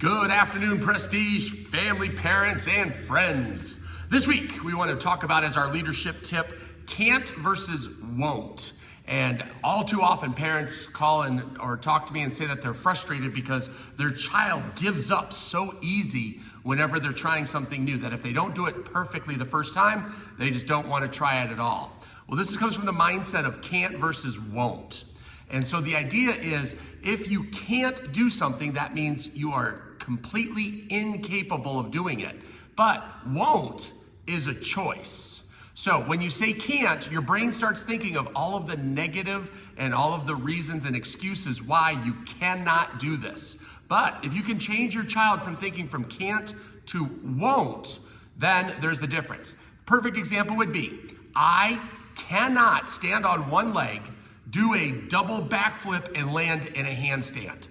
Good afternoon, Prestige, family, parents, and friends. This week, we want to talk about as our leadership tip, can't versus won't. And all too often, parents call in or talk to me and say that they're frustrated because their child gives up so easy whenever they're trying something new, that if they don't do it perfectly the first time, they just don't want to try it at all. Well, this comes from the mindset of can't versus won't. And so the idea is, if you can't do something, that means you are completely incapable of doing it. But won't is a choice. So when you say can't, your brain starts thinking of all of the negative and all of the reasons and excuses why you cannot do this. But if you can change your child from thinking from can't to won't, then there's the difference. Perfect example would be, I cannot stand on one leg, do a double backflip, and land in a handstand.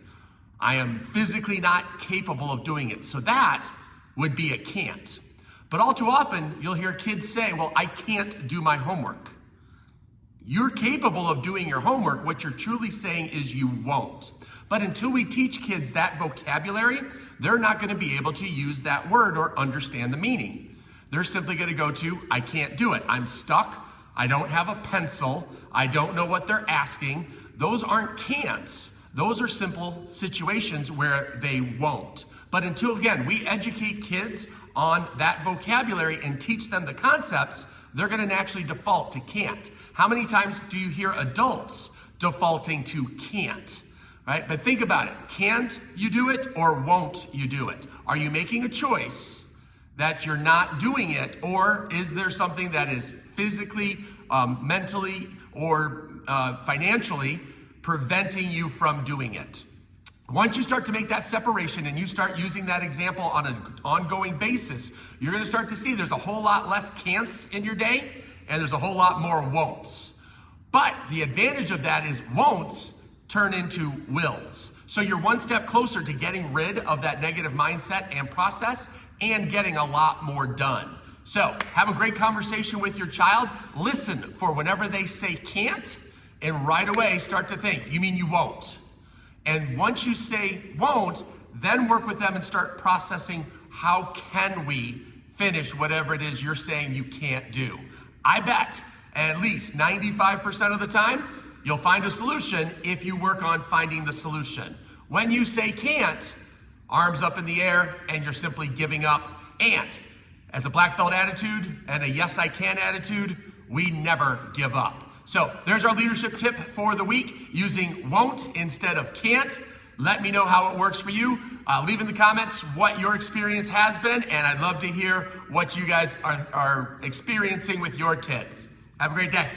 I am physically not capable of doing it. So that would be a can't. But all too often, you'll hear kids say, well, I can't do my homework. You're capable of doing your homework. What you're truly saying is you won't. But until we teach kids that vocabulary, they're not going to be able to use that word or understand the meaning. They're simply going to go to, I can't do it. I'm stuck. I don't have a pencil. I don't know what they're asking. Those aren't can'ts. Those are simple situations where they won't. But until, again, we educate kids on that vocabulary and teach them the concepts, they're going to naturally default to can't. How many times do you hear adults defaulting to can't? Right? But think about it. Can't you do it or won't you do it? Are you making a choice that you're not doing it, or is there something that is physically, mentally, or financially preventing you from doing it? Once you start to make that separation and you start using that example on an ongoing basis, you're going to start to see there's a whole lot less can'ts in your day and there's a whole lot more won'ts. But the advantage of that is won'ts turn into wills. So you're one step closer to getting rid of that negative mindset and process and getting a lot more done. So have a great conversation with your child. Listen for whenever they say can't, and right away start to think, you mean you won't? And once you say won't, then work with them and start processing, how can we finish whatever it is you're saying you can't do? I bet at least 95% of the time, you'll find a solution if you work on finding the solution. When you say can't, arms up in the air, and you're simply giving up. And as a black belt attitude and a yes I can attitude, we never give up. So there's our leadership tip for the week, using won't instead of can't. Let me know how it works for you. Leave in the comments what your experience has been, and I'd love to hear what you guys are experiencing with your kids. Have a great day.